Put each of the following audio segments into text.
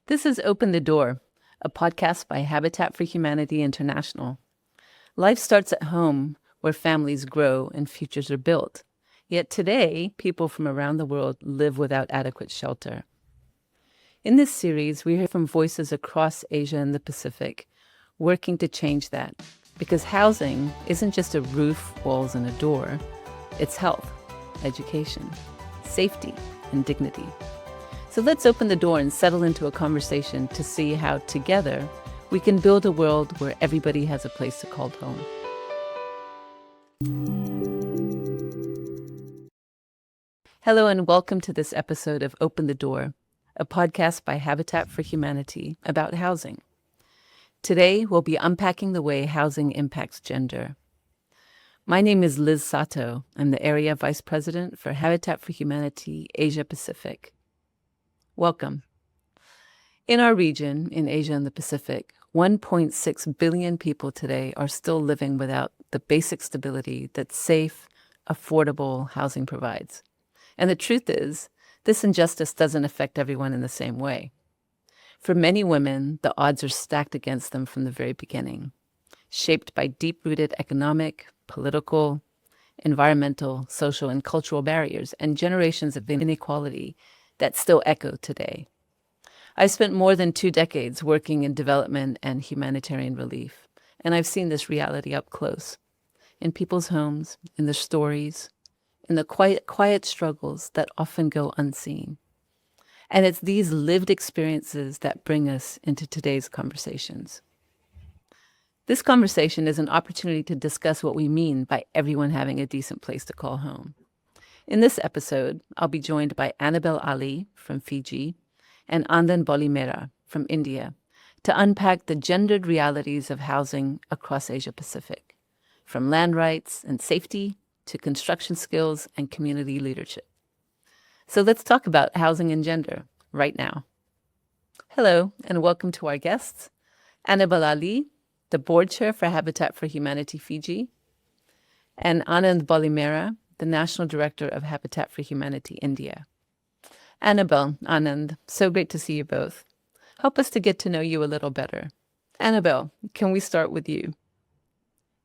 This is Open the Door, a podcast by Habitat for Humanity International. Life starts at home, where families grow and futures are built. Yet today, people from around the world live without adequate shelter. In this series, we hear from voices across Asia and the Pacific, working to change that. Because housing isn't just a roof, walls, and a door. It's health, education, safety, and dignity. So let's open the door and settle into a conversation to see how, together, we can build a world where everybody has a place to call home. Hello and welcome to this episode of Open the Door, a podcast by Habitat for Humanity about housing. Today, we'll be unpacking the way housing impacts gender. My name is Liz Satow. I'm the Area Vice President for Habitat for Humanity Asia Pacific. Welcome. In our region, in Asia and the Pacific, 1.6 billion people today are still living without the basic stability that safe, affordable housing provides. And the truth is, this injustice doesn't affect everyone in the same way. For many women, the odds are stacked against them from the very beginning, shaped by deep-rooted economic, political, environmental, social, and cultural barriers and generations of inequality that still echo today. I've spent more than 2 decades working in development and humanitarian relief, and I've seen this reality up close, in people's homes, in their stories, in the quiet struggles that often go unseen. And it's these lived experiences that bring us into today's conversations. This conversation is an opportunity to discuss what we mean by everyone having a decent place to call home. In this episode, I'll be joined by Anabel Ali from Fiji and Anand Bolimera from India to unpack the gendered realities of housing across Asia Pacific, from land rights and safety to construction skills and community leadership. So let's talk about housing and gender right now. Hello, and welcome to our guests, Anabel Ali, the board chair for Habitat for Humanity Fiji, and Anand Bolimera, the National Director of Habitat for Humanity India. Anabel, Anand, so great to see you both. Help us to get to know you a little better. Anabel, can we start with you?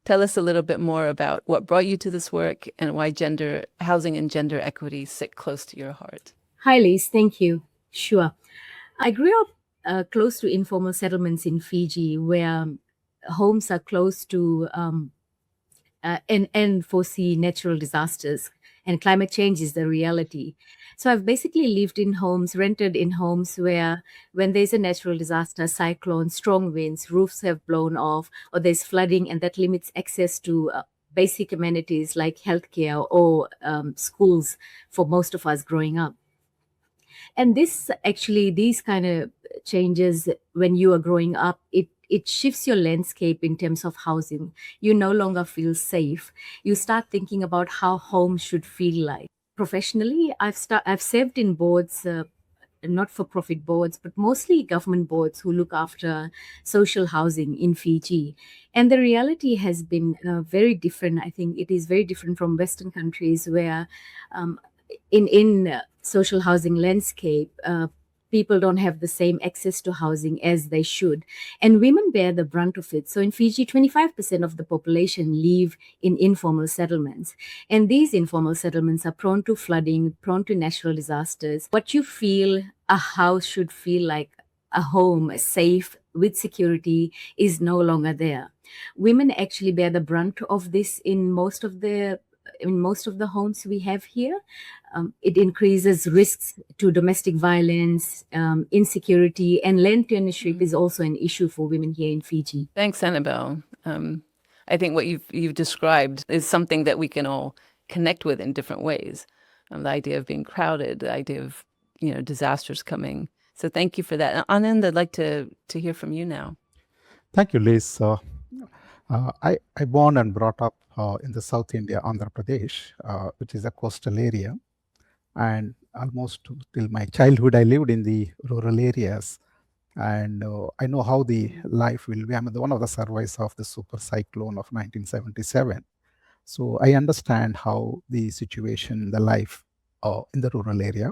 Tell us a little bit more about what brought you to this work and why housing and gender equity sit close to your heart. Hi, Liz. Thank you. Sure. I grew up close to informal settlements in Fiji where homes are close to and foresee natural disasters, and climate change is the reality. So I've basically lived in homes, rented in homes where when there's a natural disaster, cyclone, strong winds, roofs have blown off, or there's flooding, and that limits access to basic amenities like healthcare or schools for most of us growing up. And these kind of changes when you are growing up, it shifts your landscape in terms of housing. You no longer feel safe. You start thinking about how home should feel like. Professionally, I've served in boards, not-for-profit boards, but mostly government boards who look after social housing in Fiji. And the reality has been very different. I think it is very different from Western countries where in social housing landscape, people don't have the same access to housing as they should. And women bear the brunt of it. So in Fiji, 25% of the population live in informal settlements. And these informal settlements are prone to flooding, prone to natural disasters. What you feel a house should feel like, a home, safe, with security, is no longer there. Women actually bear the brunt of this in most of the homes we have here. It increases risks to domestic violence, insecurity, and land tenure is also an issue for women here in Fiji. Thanks, Anabel. I think what you've described is something that we can all connect with in different ways. The idea of being crowded, the idea of disasters coming. So thank you for that. Anand, I'd like to hear from you now. Thank you, Liz. I born and brought up in the South India, Andhra Pradesh, which is a coastal area. And almost till my childhood, I lived in the rural areas. And I know how the life will be. I'm one of the survivors of the super cyclone of 1977. So I understand how the situation, the life in the rural area.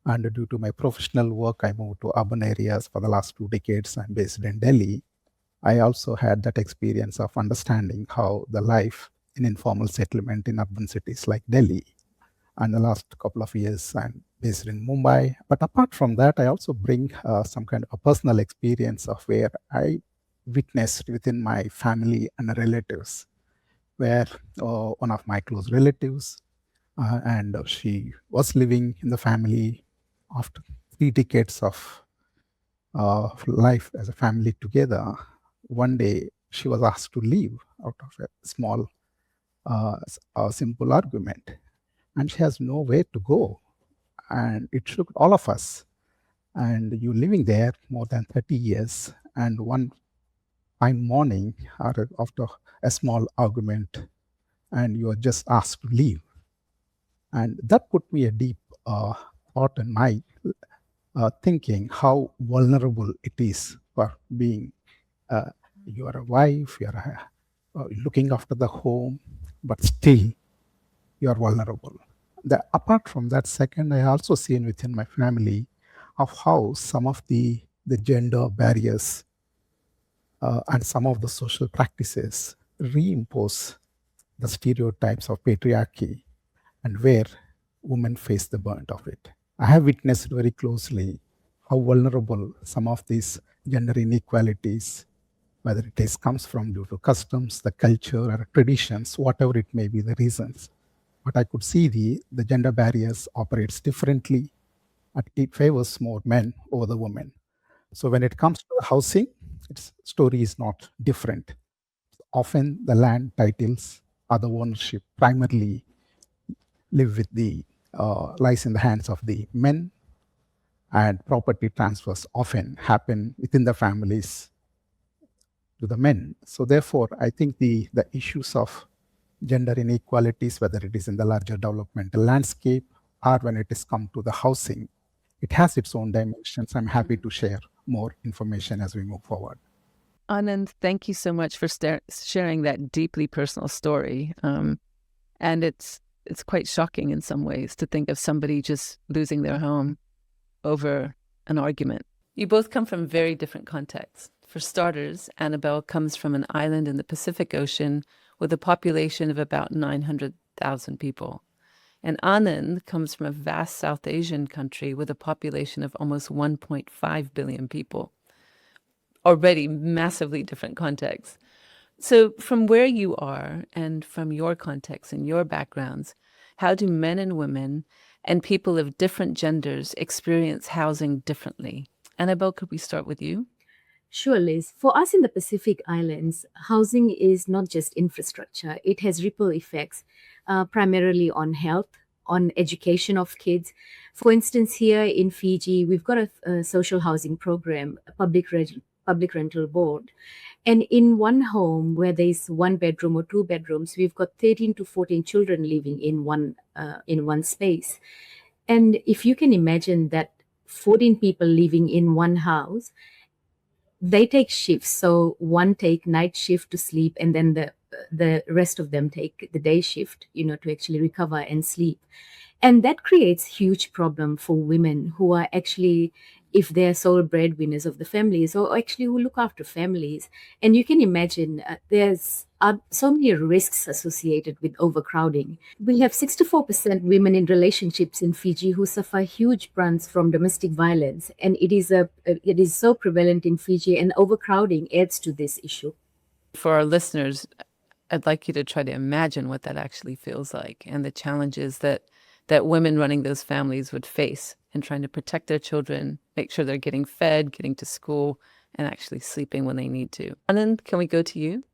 And due to my professional work, I moved to urban areas for the last 2 decades. I'm based in Delhi. I also had that experience of understanding how the life in informal settlement in urban cities like Delhi. And the last couple of years, I'm based in Mumbai. But apart from that, I also bring some kind of a personal experience of where I witnessed within my family and relatives, where one of my close relatives, and she was living in the family after 3 decades of life as a family together. One day, she was asked to leave out of a small, a simple argument, and she has nowhere to go. And it shook all of us. And you living there more than 30 years, and one fine morning, or after a small argument, and you are just asked to leave. And that put me a deep thought in my thinking how vulnerable it is for being uh, you are a wife, you are looking after the home, but still you are vulnerable. Apart from that, second, I also seen within my family of how some of the gender barriers and some of the social practices reimpose the stereotypes of patriarchy, and where women face the brunt of it. I have witnessed very closely how vulnerable some of these gender inequalities, whether it is comes from due to customs, the culture, or traditions, whatever it may be the reasons. But I could see the gender barriers operates differently, and it favors more men over the women. So when it comes to housing, its story is not different. Often the land titles or the ownership primarily live with the lies in the hands of the men, and property transfers often happen within the families to the men. So therefore, I think the issues of gender inequalities, whether it is in the larger developmental landscape or when it is come to the housing, it has its own dimensions. I'm happy to share more information as we move forward. Anand, thank you so much for sharing that deeply personal story. And it's quite shocking in some ways to think of somebody just losing their home over an argument. You both come from very different contexts. For starters, Anabel comes from an island in the Pacific Ocean with a population of about 900,000 people. And Anand comes from a vast South Asian country with a population of almost 1.5 billion people. Already massively different contexts. So, from where you are and from your context and your backgrounds, how do men and women and people of different genders experience housing differently? Anabel, could we start with you? Sure, Liz. For us in the Pacific Islands, housing is not just infrastructure, it has ripple effects, primarily on health, on education of kids. For instance, here in Fiji, we've got a social housing program, a public rental board. And in one home where there's one bedroom or two bedrooms, we've got 13 to 14 children living in one space. And if you can imagine that 14 people living in one house, they take shifts. So one take night shift to sleep, and then the rest of them take the day shift, to actually recover and sleep. And that creates huge problem for women who are actually, if they're sole breadwinners of the families, or actually who look after families. And you can imagine there's so many risks associated with overcrowding. We have 64% women in relationships in Fiji who suffer huge brunts from domestic violence, and it is so prevalent in Fiji, and overcrowding adds to this issue. For our listeners, I'd like you to try to imagine what that actually feels like and the challenges that women running those families would face in trying to protect their children, make sure they're getting fed, getting to school, and actually sleeping when they need to. Anand, can we go to you?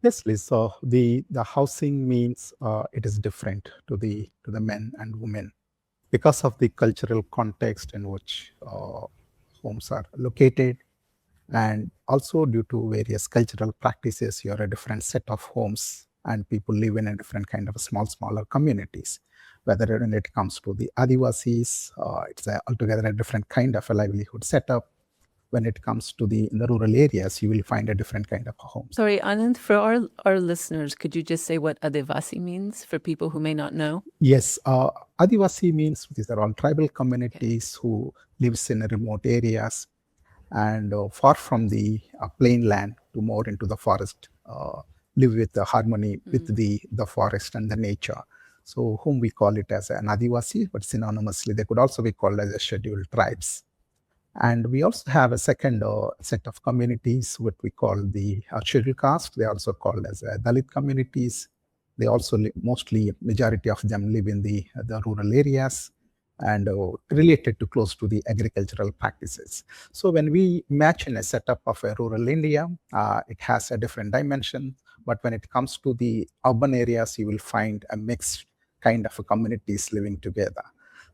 Yes, Liz. So the housing means it is different to the men and women because of the cultural context in which homes are located, and also due to various cultural practices. You are a different set of homes, and people live in a different kind of smaller communities. Whether when it comes to the Adivasis, it's altogether a different kind of a livelihood setup. when it comes to in the rural areas, you will find a different kind of homes. Sorry, Anand, for our listeners, could you just say what Adivasi means for people who may not know? Yes, Adivasi means these are all tribal communities who lives in remote areas and far from the plain land to more into the forest, live with the harmony with the forest and the nature. So whom we call it as an Adivasi, but synonymously they could also be called as a scheduled tribes. And we also have a second set of communities, what we call the scheduled caste. They are also called as Dalit communities. They also mostly majority of them live in the rural areas and related to close to the agricultural practices. So when we imagine a setup of a rural India, it has a different dimension. But when it comes to the urban areas, you will find a mixed kind of communities living together.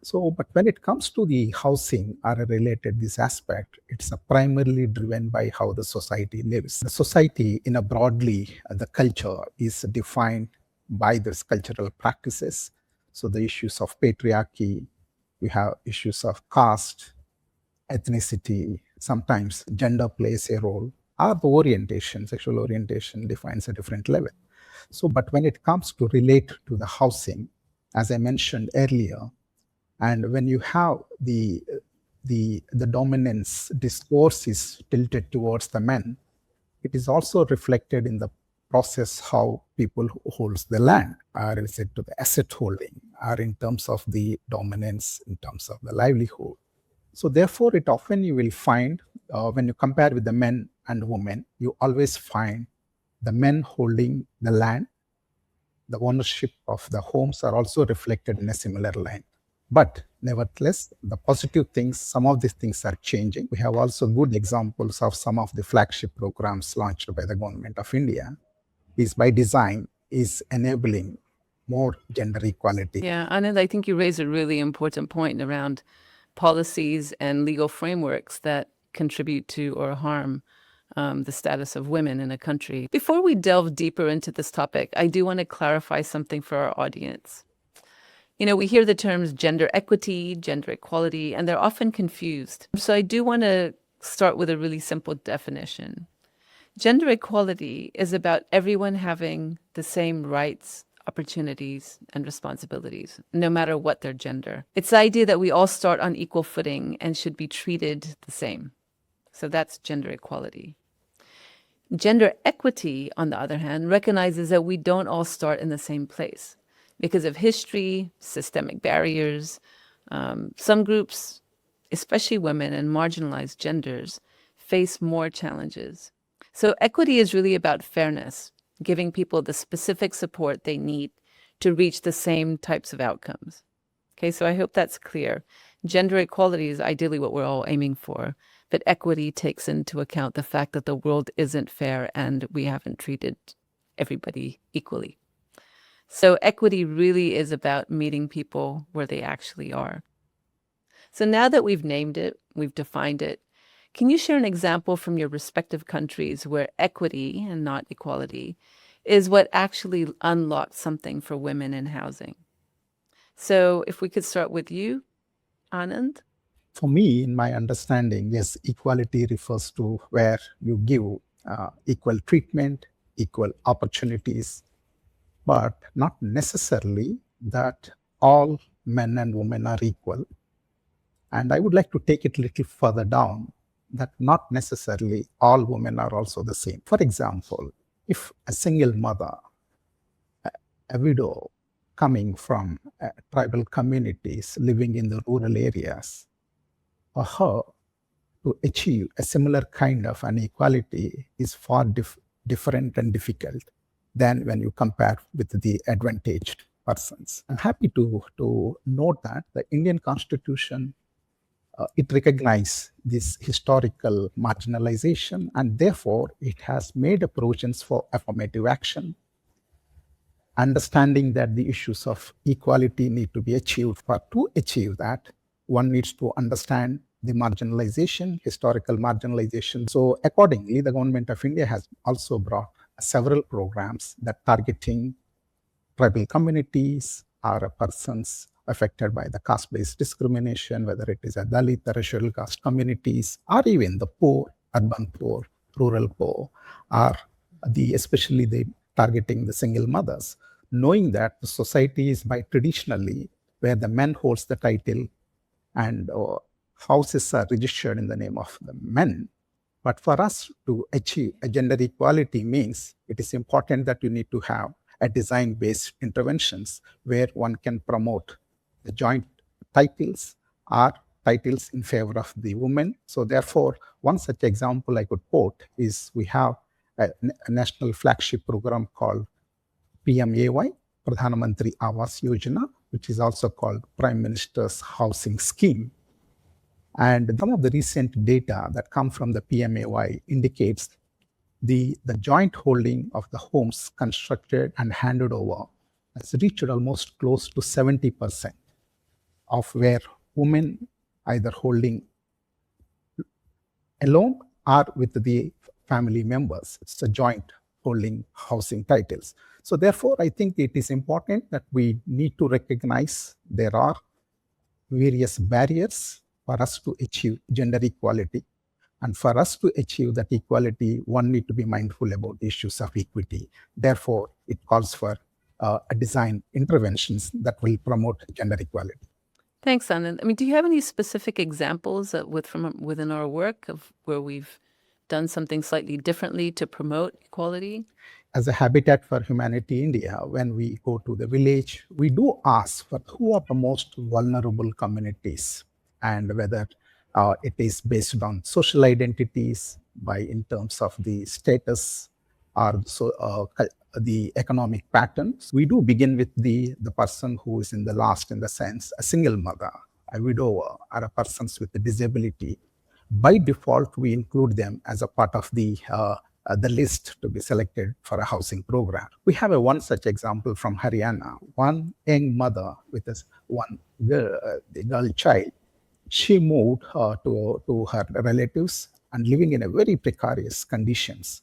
So, but when it comes to the housing or related this aspect, it's primarily driven by how the society lives. The society, in a broadly, the culture is defined by these cultural practices. So the issues of patriarchy, we have issues of caste, ethnicity, sometimes gender plays a role, or the orientation, sexual orientation defines a different level. So, but when it comes to relate to the housing, as I mentioned earlier, and when you have the dominance discourse is tilted towards the men, it is also reflected in the process how people holds the land, or is it to the asset holding, or in terms of the dominance, in terms of the livelihood. So therefore, it often you will find when you compare with the men and women, you always find the men holding the land, the ownership of the homes are also reflected in a similar line. But nevertheless, the positive things, some of these things are changing. We have also good examples of some of the flagship programs launched by the government of India, is by design, is enabling more gender equality. Yeah, Anand, I think you raise a really important point around policies and legal frameworks that contribute to or harm the status of women in a country. Before we delve deeper into this topic, I do want to clarify something for our audience. You know, we hear the terms gender equity, gender equality, and they're often confused. So I do want to start with a really simple definition. Gender equality is about everyone having the same rights, opportunities, and responsibilities, no matter what their gender. It's the idea that we all start on equal footing and should be treated the same. So that's gender equality. Gender equity, on the other hand, recognizes that we don't all start in the same place. Because of history, systemic barriers, some groups, especially women and marginalized genders, face more challenges. So equity is really about fairness, giving people the specific support they need to reach the same types of outcomes. Okay, so I hope that's clear. Gender equality is ideally what we're all aiming for, but equity takes into account the fact that the world isn't fair and we haven't treated everybody equally. So equity really is about meeting people where they actually are. So now that we've named it, we've defined it, can you share an example from your respective countries where equity, and not equality, is what actually unlocked something for women in housing? So if we could start with you, Anand. For me, in my understanding, yes, equality refers to where you give equal treatment, equal opportunities, but not necessarily that all men and women are equal. And I would like to take it a little further down, that not necessarily all women are also the same. For example, if a single mother, a widow coming from tribal communities living in the rural areas, for her to achieve a similar kind of an equality is far different and difficult than when you compare with the advantaged persons. I'm happy to note that the Indian Constitution, it recognizes this historical marginalization, and therefore it has made provisions for affirmative action, understanding that the issues of equality need to be achieved. For to achieve that, one needs to understand the marginalization, historical marginalization. So accordingly, the government of India has also brought several programs that targeting tribal communities or persons affected by the caste-based discrimination, whether it is a Dalit or scheduled caste communities, or even the poor, urban poor, rural poor, or especially the targeting the single mothers, knowing that the society is by traditionally where the man holds the title and houses are registered in the name of the men. But for us to achieve a gender equality means it is important that you need to have a design-based interventions where one can promote the joint titles or titles in favor of the women. So therefore, one such example I could quote is we have a national flagship program called PMAY, Pradhan Mantri Awas Yojana, which is also called Prime Minister's Housing Scheme. And some of the recent data that come from the PMAY indicates the joint holding of the homes constructed and handed over has reached almost close to 70% of where women either holding alone or with the family members. It's a joint holding housing titles. So therefore, I think it is important that we need to recognize there are various barriers for us to achieve gender equality. And for us to achieve that equality, one need to be mindful about the issues of equity. Therefore, it calls for a design interventions that will promote gender equality. Thanks, Anand. I mean, do you have any specific examples from within our work of where we've done something slightly differently to promote equality? As a Habitat for Humanity India, when we go to the village, we do ask for who are the most vulnerable communities and whether it is based on social identities in terms of the status or the economic patterns. We do begin with the person who is in the last, in the sense, a single mother, a widower, or a person with a disability. By default, we include them as a part of the list to be selected for a housing program. We have one such example from Haryana. One young mother with one girl child. She moved to her relatives and living in a very precarious conditions.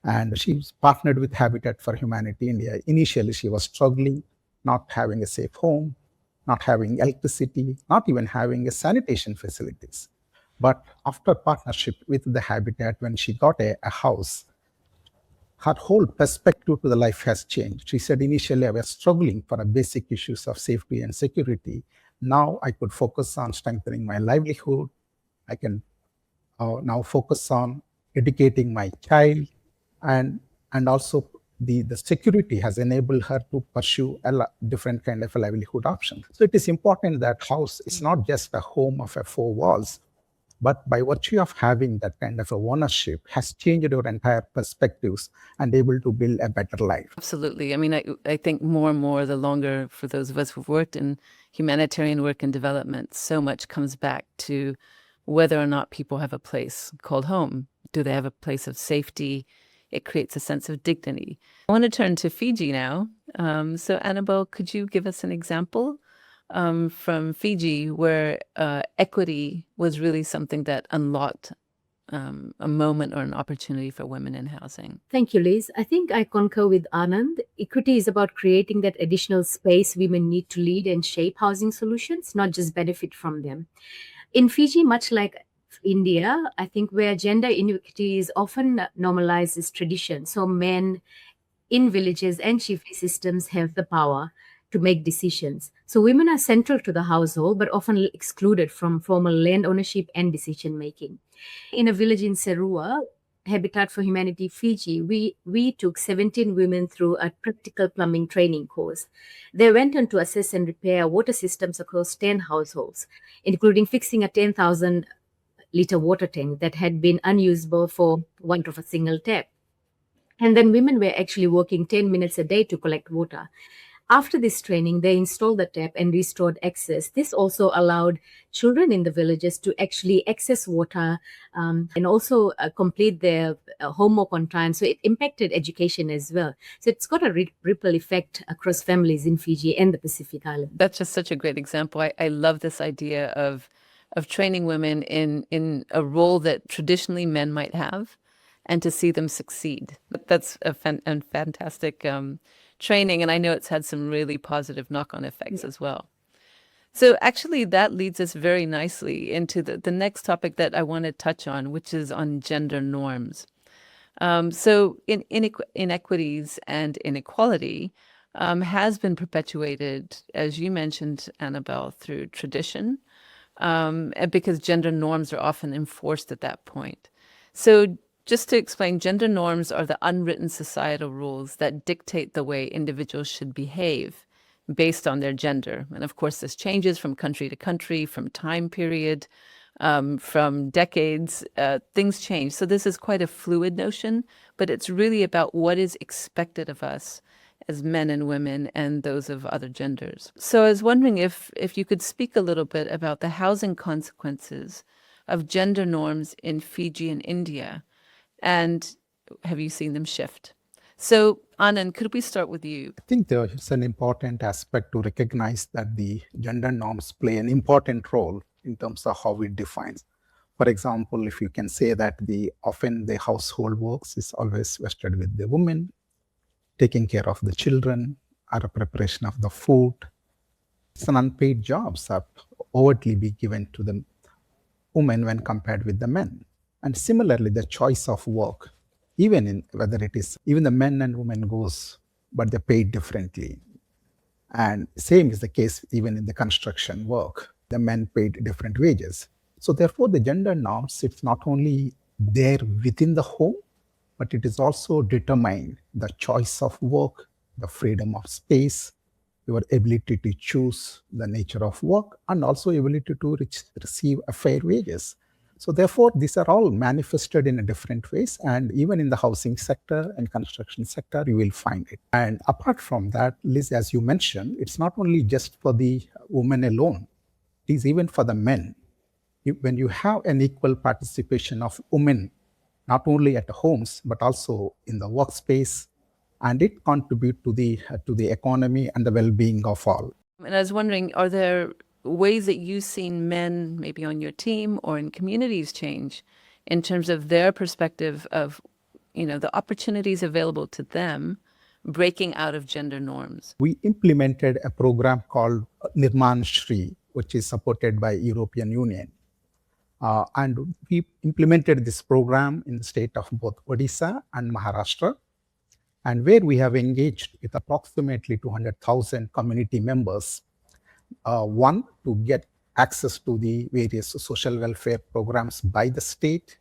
And she was partnered with Habitat for Humanity India. Initially, she was struggling, not having a safe home, not having electricity, not even having a sanitation facilities. But after partnership with the Habitat, when she got a house, her whole perspective to the life has changed. She said, initially I was struggling for the basic issues of safety and security. Now I could focus on strengthening my livelihood. I can now focus on educating my child, and also the security has enabled her to pursue a different kind of a livelihood option. So it is important that house is not just a home of four walls, but by virtue of having that kind of a ownership has changed your entire perspectives and able to build a better life. Absolutely. I mean, I think more and more, the longer, for those of us who've worked in humanitarian work and development, so much comes back to whether or not people have a place called home. Do they have a place of safety? It creates a sense of dignity. I want to turn to Fiji now. So Anabel, could you give us an example from Fiji where equity was really something that unlocked a moment or an opportunity for women in housing? Thank you, Liz. I think I concur with Anand. Equity is about creating that additional space women need to lead and shape housing solutions, not just benefit from them. In Fiji, much like India, I think where gender inequity is often normalized as tradition. So men in villages and chiefly systems have the power to make decisions. So women are central to the household, but often excluded from formal land ownership and decision making. In a village in Serua, Habitat for Humanity Fiji, we took 17 women through a practical plumbing training course. They went on to assess and repair water systems across 10 households, including fixing a 10,000 liter water tank that had been unusable for want of a single tap. And then women were actually working 10 minutes a day to collect water. After this training, they installed the tap and restored access. This also allowed children in the villages to actually access water and also complete their homework on time. So it impacted education as well. So it's got a ripple effect across families in Fiji and the Pacific Islands. That's just such a great example. I love this idea of training women in a role that traditionally men might have, and to see them succeed. That's a fantastic training, and I know it's had some really positive knock-on effects as well. So actually, that leads us very nicely into the next topic that I want to touch on, which is on gender norms. So inequities and inequality has been perpetuated, as you mentioned, Annabelle, through tradition, and because gender norms are often enforced at that point. So just to explain, gender norms are the unwritten societal rules that dictate the way individuals should behave based on their gender. And of course, this changes from country to country, from time period, from decades. Things change. So this is quite a fluid notion, but it's really about what is expected of us as men and women and those of other genders. So I was wondering if you could speak a little bit about the housing consequences of gender norms in Fiji and India, and have you seen them shift? So Anand, could we start with you? I think it's an important aspect to recognize that the gender norms play an important role in terms of how it defines. For example, if you can say that often the household works is always vested with the woman, taking care of the children, or a preparation of the food. It's an unpaid jobs are overtly be given to the women when compared with the men. And similarly, the choice of work, even the men and women goes, but they're paid differently. And same is the case even in the construction work. The men paid different wages. So therefore, the gender norms, it's not only there within the home, but it is also determined the choice of work, the freedom of space, your ability to choose the nature of work, and also ability to receive a fair wages. So therefore, these are all manifested in a different ways, and even in the housing sector and construction sector, you will find it. And apart from that, Liz, as you mentioned, it's not only just for the women alone, it is even for the men. When you have an equal participation of women, not only at homes, but also in the workspace, and it contributes to the economy and the well-being of all. And I was wondering, are there ways that you've seen men maybe on your team or in communities change in terms of their perspective of, the opportunities available to them breaking out of gender norms? We implemented a program called Nirmanshree, which is supported by European Union. And we implemented this program in the state of both Odisha and Maharashtra, and where we have engaged with approximately 200,000 community members. One, to get access to the various social welfare programs by the state,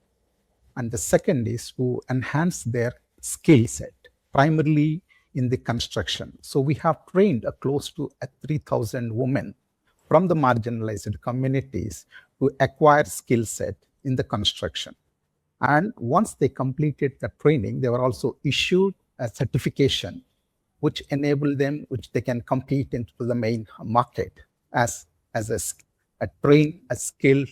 and the second is to enhance their skill set, primarily in the construction. So we have trained close to 3,000 women from the marginalized communities to acquire skill set in the construction. And once they completed the training, they were also issued a certification which enabled them, which they can compete into the main market as a trained, a skilled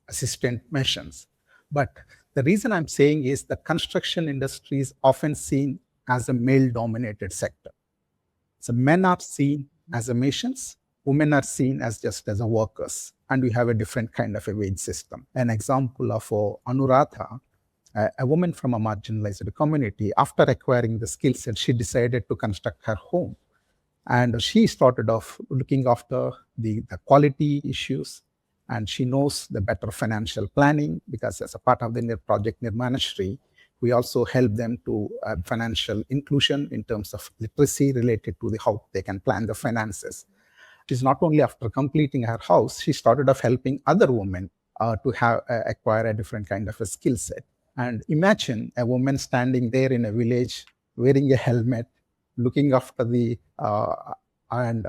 assistant masons. But the reason I'm saying is the construction industry is often seen as a male-dominated sector. So men are seen as a masons, women are seen as just as a workers, and we have a different kind of a wage system. An example of Anuradha, a woman from a marginalized community, after acquiring the skill set, she decided to construct her home. And she started off looking after the quality issues, and she knows the better financial planning, because as a part of the Project Nirmanshree, we also help them to financial inclusion in terms of literacy related to how they can plan the finances. She's not only after completing her house, she started off helping other women to acquire a different kind of a skill set. And imagine a woman standing there in a village, wearing a helmet, looking after and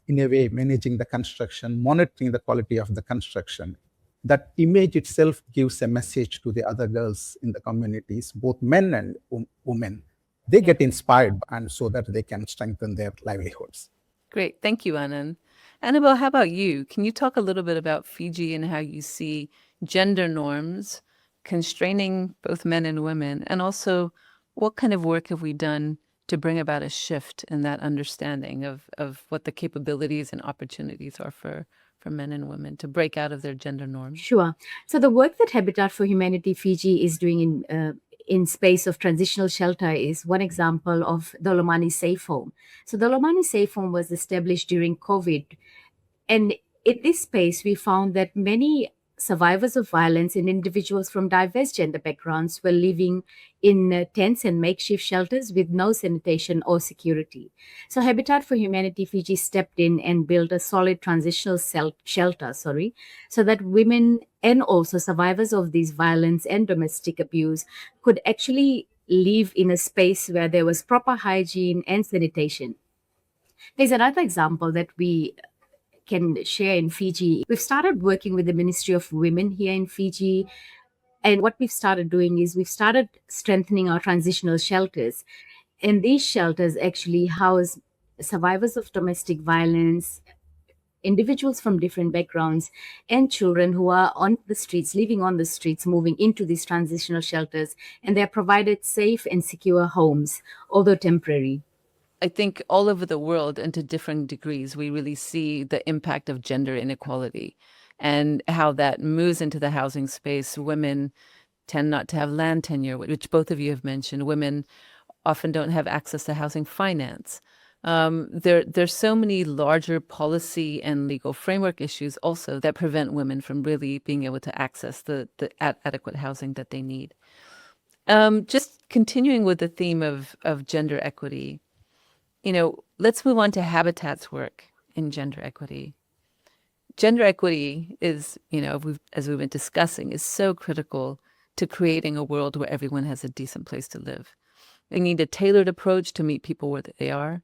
in a way managing the construction, monitoring the quality of the construction. That image itself gives a message to the other girls in the communities, both men and women. They get inspired, and so that they can strengthen their livelihoods. Great. Thank you, Anand. Annabelle, how about you? Can you talk a little bit about Fiji and how you see gender norms constraining both men and women? And also, what kind of work have we done to bring about a shift in that understanding of what the capabilities and opportunities are for men and women to break out of their gender norms? Sure. So the work that Habitat for Humanity Fiji is doing in space of transitional shelter is one example of Daulomani Safe Home. So Daulomani Safe Home was established during COVID, And in this space, we found that many survivors of violence and individuals from diverse gender backgrounds were living in tents and makeshift shelters with no sanitation or security. So Habitat for Humanity Fiji stepped in and built a solid transitional shelter, so that women and also survivors of these violence and domestic abuse could actually live in a space where there was proper hygiene and sanitation. There's another example that we can share in Fiji. We've started working with the Ministry of Women here in Fiji. And what we've started doing is we've started strengthening our transitional shelters. And these shelters actually house survivors of domestic violence, individuals from different backgrounds, and children who are on the streets, living on the streets, moving into these transitional shelters. And they're provided safe and secure homes, although temporary. I think all over the world and to different degrees, we really see the impact of gender inequality and how that moves into the housing space. Women tend not to have land tenure, which both of you have mentioned. Women often don't have access to housing finance. There's so many larger policy and legal framework issues also that prevent women from really being able to access the adequate housing that they need. Just continuing with the theme of gender equity, let's move on to Habitat's work in gender equity. Gender equity is, as we've been discussing, is so critical to creating a world where everyone has a decent place to live. We need a tailored approach to meet people where they are,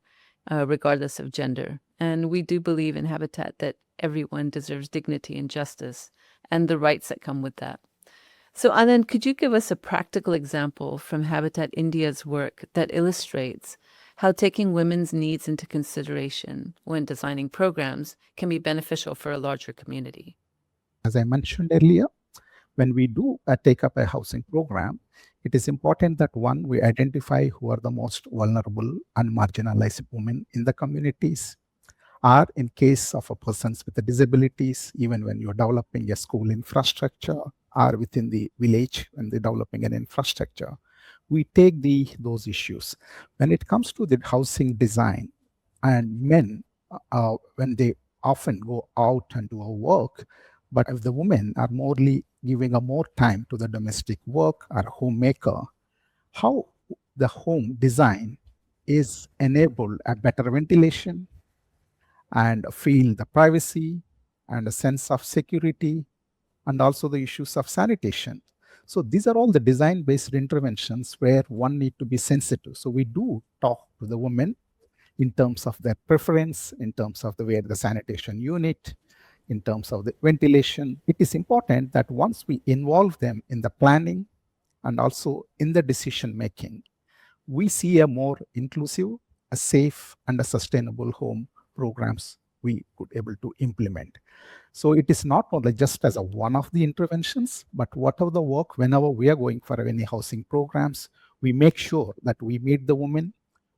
regardless of gender. And we do believe in Habitat that everyone deserves dignity and justice and the rights that come with that. So Anand, could you give us a practical example from Habitat India's work that illustrates how taking women's needs into consideration when designing programs can be beneficial for a larger community? As I mentioned earlier, when we do take up a housing program, it is important that one, we identify who are the most vulnerable and marginalized women in the communities, or in case of a persons with the disabilities, even when you're developing a school infrastructure or within the village when they're developing an infrastructure, we take those issues. When it comes to the housing design, and men, when they often go out and do a work, but if the women are morely giving a more time to the domestic work or homemaker, how the home design is enable a better ventilation and feel the privacy and a sense of security, and also the issues of sanitation. So these are all the design-based interventions where one need to be sensitive. So we do talk to the women in terms of their preference, in terms of the way the sanitation unit, in terms of the ventilation. It is important that once we involve them in the planning and also in the decision making, we see a more inclusive, a safe, and a sustainable home programs we could able to implement. So it is not only just as a one of the interventions, but whatever the work, whenever we are going for any housing programs, we make sure that we meet the women.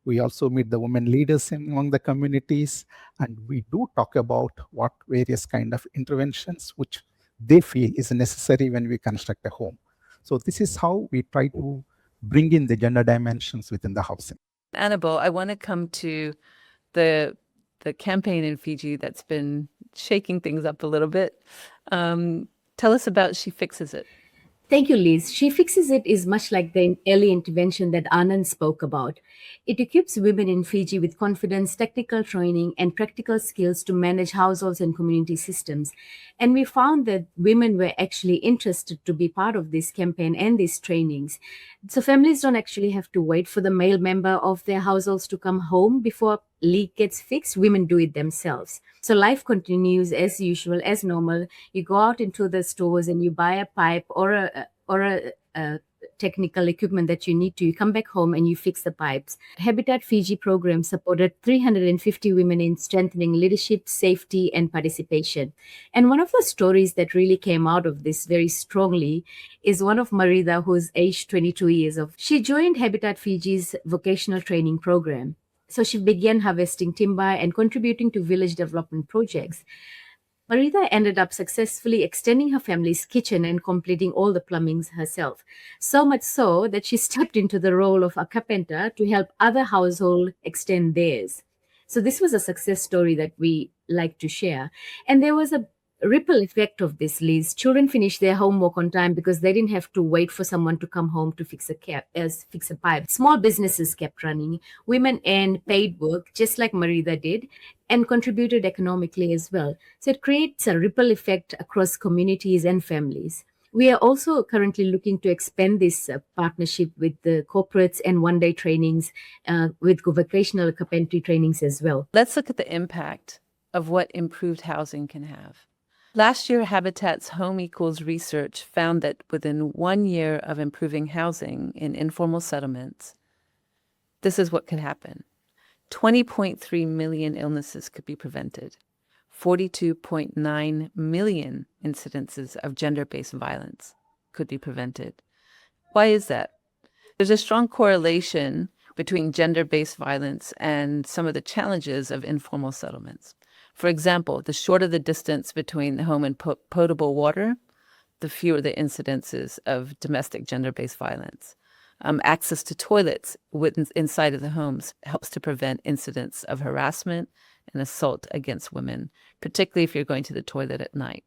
We also meet the women leaders among the communities, and we do talk about what various kind of interventions which they feel is necessary when we construct a home. So this is how we try to bring in the gender dimensions within the housing. Anabel, I want to come to the campaign in Fiji that's been shaking things up a little bit. Tell us about She Fixes It. Thank you, Liz. She Fixes It is much like the early intervention that Anand spoke about. It equips women in Fiji with confidence, technical training, and practical skills to manage households and community systems. And we found that women were actually interested to be part of this campaign and these trainings. So families don't actually have to wait for the male member of their households to come home before a leak gets fixed. Women do it themselves. So life continues as usual, as normal. You go out into the stores and you buy a pipe or a technical equipment that you need to. You come back home and you fix the pipes. Habitat Fiji program supported 350 women in strengthening leadership, safety, and participation. And one of the stories that really came out of this very strongly is one of Marida, who's aged 22 years of. She joined Habitat Fiji's vocational training program. So she began harvesting timber and contributing to village development projects. Marita ended up successfully extending her family's kitchen and completing all the plumbings herself. So much so that she stepped into the role of a carpenter to help other households extend theirs. So this was a success story that we like to share. And there was a ripple effect of this, Liz. Children finished their homework on time because they didn't have to wait for someone to come home to fix a pipe. Small businesses kept running. Women earned paid work, just like Marida did, and contributed economically as well. So it creates a ripple effect across communities and families. We are also currently looking to expand this partnership with the corporates and one-day trainings, with vocational carpentry trainings as well. Let's look at the impact of what improved housing can have. Last year, Habitat's Home Equals research found that within 1 year of improving housing in informal settlements, this is what could happen. 20.3 million illnesses could be prevented. 42.9 million incidences of gender-based violence could be prevented. Why is that? There's a strong correlation between gender-based violence and some of the challenges of informal settlements. For example, the shorter the distance between the home and potable water, the fewer the incidences of domestic gender-based violence. Access to toilets inside of the homes helps to prevent incidents of harassment and assault against women, particularly if you're going to the toilet at night.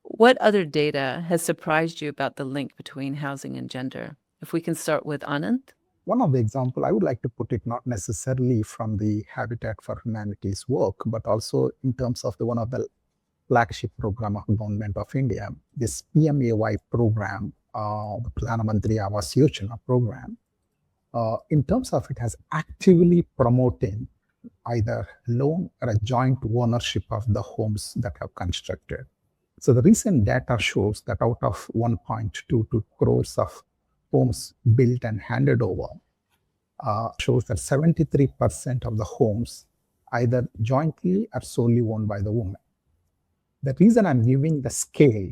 What other data has surprised you about the link between housing and gender? If we can start with Anand. One of the example, I would like to put it not necessarily from the Habitat for Humanity's work, but also in terms of one of the flagship program of Government of India, this PMAY program, the Pradhan Mantri Awas Yojana program. In terms of it has actively promoting either loan or a joint ownership of the homes that have constructed. So the recent data shows that out of 1.22 crores of homes built and handed over, shows that 73% of the homes either jointly or solely owned by the woman. The reason I'm giving the scale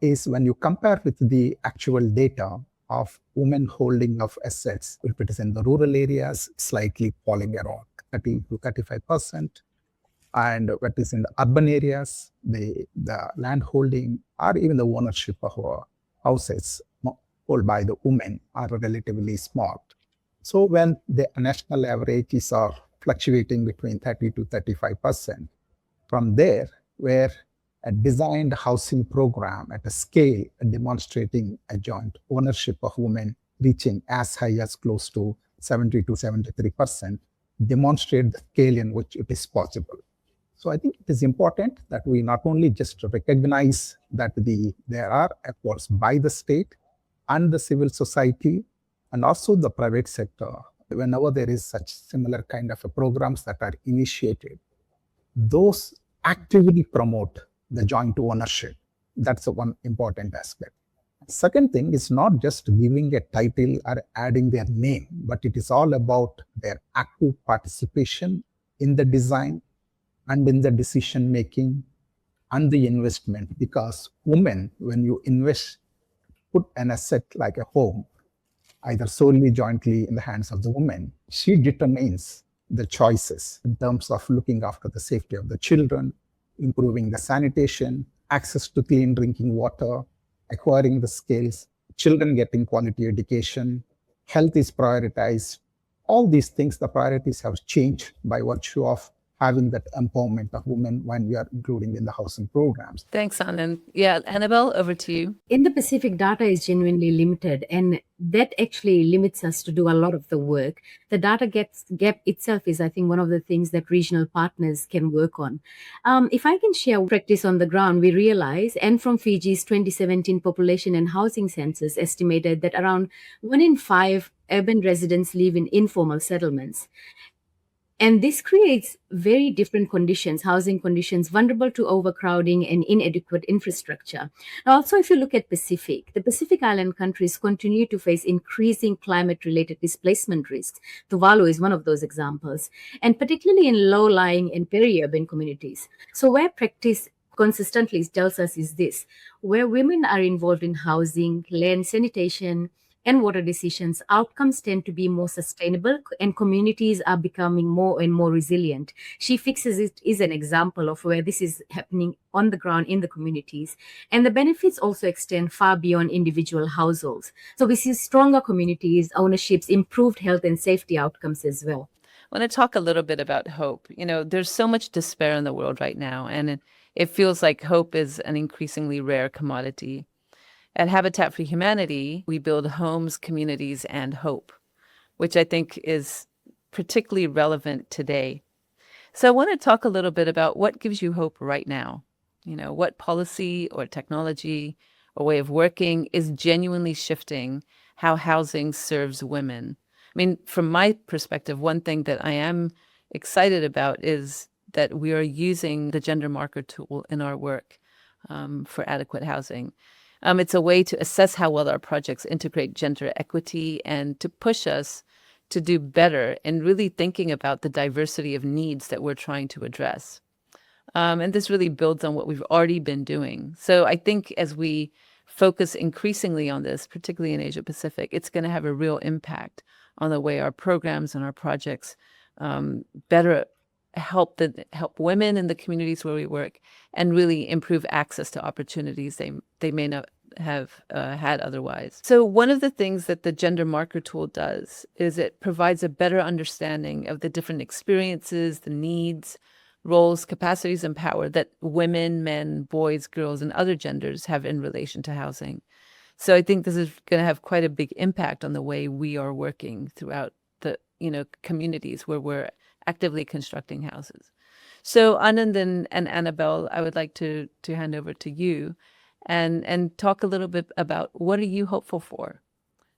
is when you compare with the actual data of women holding of assets, if it is in the rural areas, slightly falling around 30 to 35%. And what is in the urban areas, the land holding or even the ownership of our houses held by the women are relatively small. So when the national averages are fluctuating between 30 to 35%, from there, where a designed housing program at a scale demonstrating a joint ownership of women reaching as high as close to 70 to 73%, demonstrate the scale in which it is possible. So I think it is important that we not only just recognize that there are efforts by the state and the civil society and also the private sector, whenever there is such similar kind of programs that are initiated, those actively promote the joint ownership. That's one important aspect. Second thing is not just giving a title or adding their name, but it is all about their active participation in the design and in the decision making and the investment. Because women, when you invest, put an asset like a home, either solely jointly in the hands of the woman, she determines the choices in terms of looking after the safety of the children, improving the sanitation, access to clean drinking water, acquiring the skills, children getting quality education, health is prioritized. All these things, the priorities have changed by virtue of having that empowerment of women when we are including in the housing programs. Thanks, Anand. Yeah, Anabel, over to you. In the Pacific, data is genuinely limited, and that actually limits us to do a lot of the work. The data gap itself is, I think, one of the things that regional partners can work on. If I can share practice on the ground, we realize, and from Fiji's 2017 population and housing census estimated that around 1 in 5 urban residents live in informal settlements. And this creates very different conditions, housing conditions, vulnerable to overcrowding and inadequate infrastructure. Now, also, if you look at the Pacific Island countries continue to face increasing climate-related displacement risks. Tuvalu is one of those examples, and particularly in low-lying and peri-urban communities. So where practice consistently tells us is this: where women are involved in housing, land, sanitation, and water decisions, outcomes tend to be more sustainable and communities are becoming more and more resilient. She Fixes It is an example of where this is happening on the ground in the communities. And the benefits also extend far beyond individual households. So we see stronger communities, ownerships, improved health and safety outcomes as well. want to talk a little bit about hope. There's so much despair in the world right now, and it feels like hope is an increasingly rare commodity. At Habitat for Humanity, we build homes, communities, and hope, which I think is particularly relevant today. So I want to talk a little bit about what gives you hope right now. What policy or technology or way of working is genuinely shifting how housing serves women. I mean, from my perspective, one thing that I am excited about is that we are using the gender marker tool in our work for adequate housing. It's a way to assess how well our projects integrate gender equity and to push us to do better in really thinking about the diversity of needs that we're trying to address. And this really builds on what we've already been doing. So I think as we focus increasingly on this, particularly in Asia Pacific, it's going to have a real impact on the way our programs and our projects better help women in the communities where we work and really improve access to opportunities they may not have had otherwise. So one of the things that the gender marker tool does is it provides a better understanding of the different experiences, the needs, roles, capacities, and power that women, men, boys, girls, and other genders have in relation to housing. So I think this is going to have quite a big impact on the way we are working throughout the communities where we're actively constructing houses. So Anand and Anabel, I would like to hand over to you and talk a little bit about what are you hopeful for,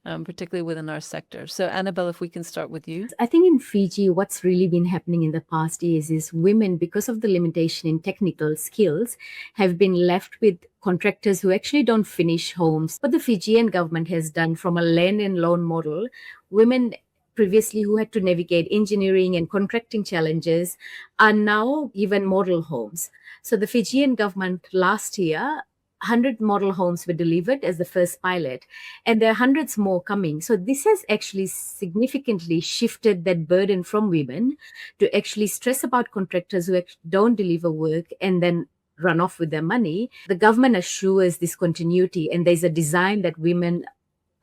particularly within our sector. So Anabel, if we can start with you. I think in Fiji, what's really been happening in the past years is women, because of the limitation in technical skills, have been left with contractors who actually don't finish homes. What the Fijian government has done from a land and loan model, women previously who had to navigate engineering and contracting challenges are now given model homes. So the Fijian government last year, 100 model homes were delivered as the first pilot, and there are hundreds more coming. So this has actually significantly shifted that burden from women to actually stress about contractors who don't deliver work and then run off with their money. The government assures this continuity, and there's a design that women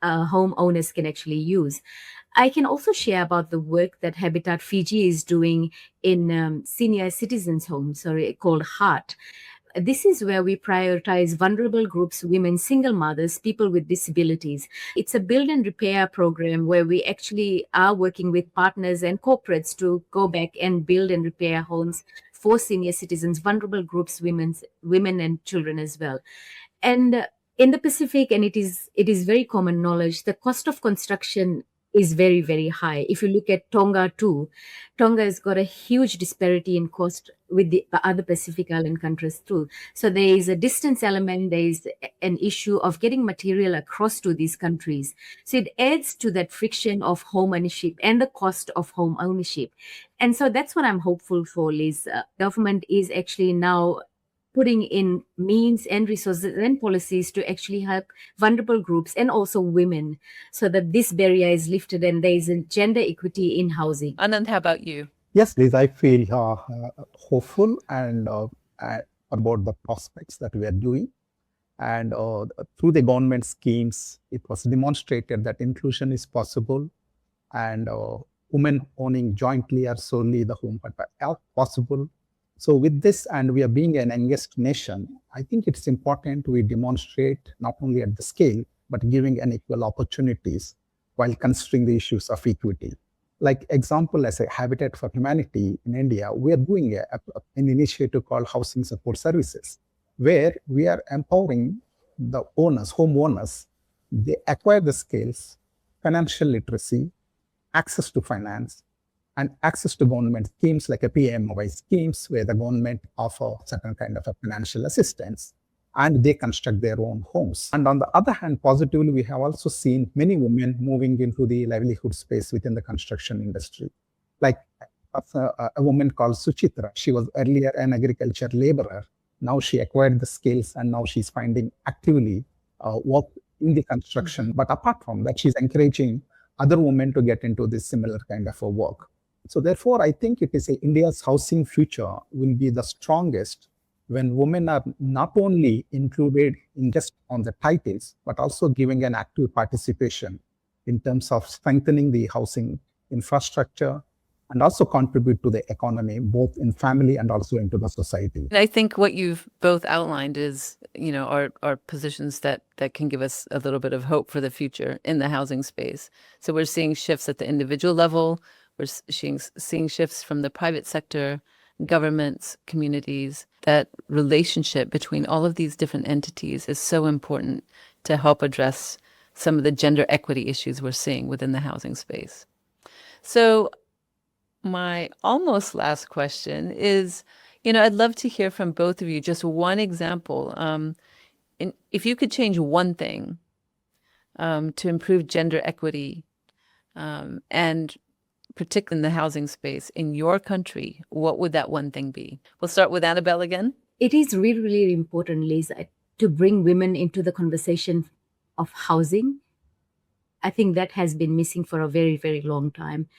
homeowners can actually use. I can also share about the work that Habitat Fiji is doing in senior citizens' homes, called HEART. This is where we prioritize vulnerable groups, women, single mothers, people with disabilities. It's a build and repair program where we actually are working with partners and corporates to go back and build and repair homes for senior citizens, vulnerable groups, women and children as well. And in the Pacific, and it is very common knowledge, the cost of construction is very, very high. If you look at Tonga too, Tonga has got a huge disparity in cost with the other Pacific Island countries too. So there is a distance element, there is an issue of getting material across to these countries. So it adds to that friction of home ownership and the cost of home ownership. And so that's what I'm hopeful for, Liz. Government is actually now putting in means and resources and policies to actually help vulnerable groups and also women so that this barrier is lifted and there is a gender equity in housing. Anand, how about you? Yes, Liz, I feel hopeful and about the prospects that we are doing. And through the government schemes, it was demonstrated that inclusion is possible, and women owning jointly or solely the home are possible. So with this, and we are being an youngest nation, I think it's important we demonstrate not only at the scale, but giving an equal opportunities while considering the issues of equity. Like example, as a Habitat for Humanity in India, we are doing an initiative called Housing Support Services, where we are empowering the owners, homeowners. They acquire the skills, financial literacy, access to finance, and access to government schemes like a PMOY schemes where the government offer certain kind of a financial assistance and they construct their own homes. And on the other hand, positively, we have also seen many women moving into the livelihood space within the construction industry. Like a woman called Suchitra, she was earlier an agriculture laborer. Now she acquired the skills and now she's finding actively work in the construction. But apart from that, she's encouraging other women to get into this similar kind of a work. So therefore, I think it is India's housing future will be the strongest when women are not only included in just on the titles, but also giving an active participation in terms of strengthening the housing infrastructure, and also contribute to the economy, both in family and also into the society. And I think what you've both outlined is, are positions that can give us a little bit of hope for the future in the housing space. So we're seeing shifts at the individual level. We're seeing shifts from the private sector, governments, communities. That relationship between all of these different entities is so important to help address some of the gender equity issues we're seeing within the housing space. So my almost last question is, I'd love to hear from both of you just one example. If you could change one thing to improve gender equity, and particularly in the housing space in your country, what would that one thing be? We'll start with Anabel again. It is really, really important, Lisa, to bring women into the conversation of housing. I think that has been missing for a very, very long time.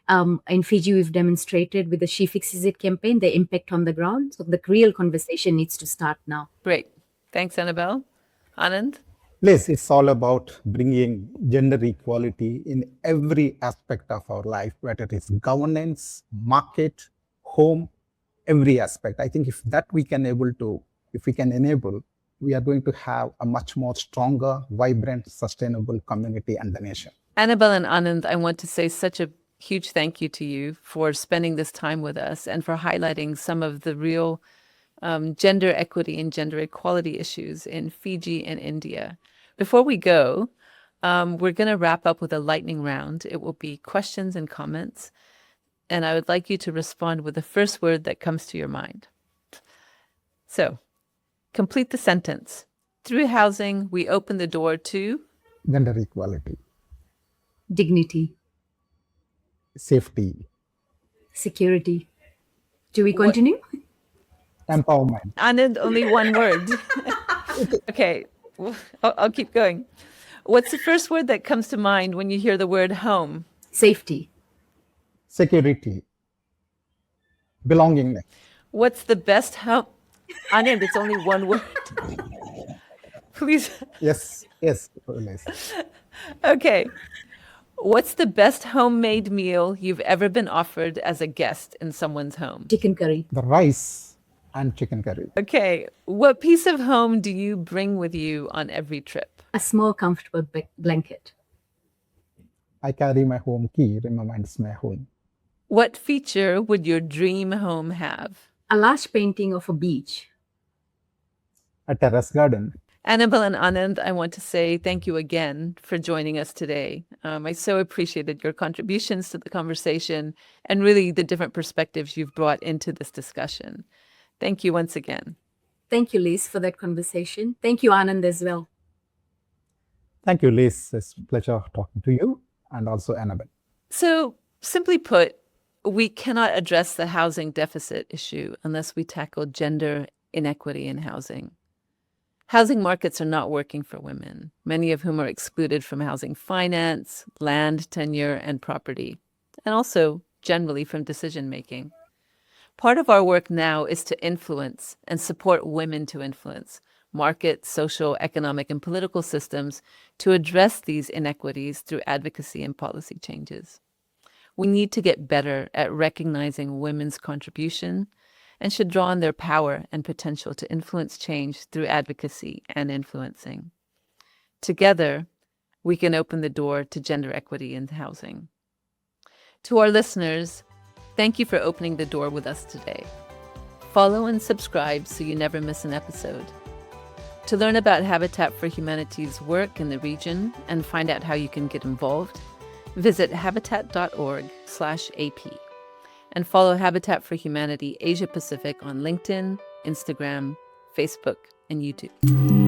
In Fiji, we've demonstrated with the She Fixes It campaign the impact on the ground. So the real conversation needs to start now. Great. Thanks, Anabel. Anand? Liz, it's all about bringing gender equality in every aspect of our life, whether it is governance, market, home, every aspect. I think if we can enable, we are going to have a much more stronger, vibrant, sustainable community and the nation. Anabel and Anand, I want to say such a huge thank you to you for spending this time with us and for highlighting some of the real gender equity and gender equality issues in Fiji and India. Before we go, we're going to wrap up with a lightning round. It will be questions and comments, and I would like you to respond with the first word that comes to your mind. So, complete the sentence. Through housing, we open the door to gender equality, Dignity, safety, security. Do we continue? empowerment. Anand, only one word. Okay, I'll keep going. What's the first word that comes to mind when you hear the word home? Safety, Security, belongingness. What's the best home? Anand, it's only one word. Please. Yes, Liz. Okay. What's the best homemade meal you've ever been offered as a guest in someone's home? chicken curry, The rice and chicken curry. Okay. What piece of home do you bring with you on every trip? a small comfortable blanket, I carry my home key, reminds my home. What feature would your dream home have? a large painting of a beach. A terrace garden. Anabel and Anand, I want to say thank you again for joining us today. I so appreciated your contributions to the conversation and really the different perspectives you've brought into this discussion. Thank you once again. Thank you, Liz, for that conversation. Thank you, Anand, as well. Thank you, Liz. It's a pleasure talking to you and also Anabel. So, simply put, we cannot address the housing deficit issue unless we tackle gender inequity in housing. Housing markets are not working for women, many of whom are excluded from housing finance, land tenure, and property, and also generally from decision making. Part of our work now is to influence and support women to influence market, social, economic, and political systems to address these inequities through advocacy and policy changes. We need to get better at recognizing women's contribution and should draw on their power and potential to influence change through advocacy and influencing. Together, we can open the door to gender equity in housing. To our listeners, thank you for opening the door with us today. Follow and subscribe so you never miss an episode. To learn about Habitat for Humanity's work in the region and find out how you can get involved, visit habitat.org/AP and follow Habitat for Humanity Asia Pacific on LinkedIn, Instagram, Facebook, and YouTube.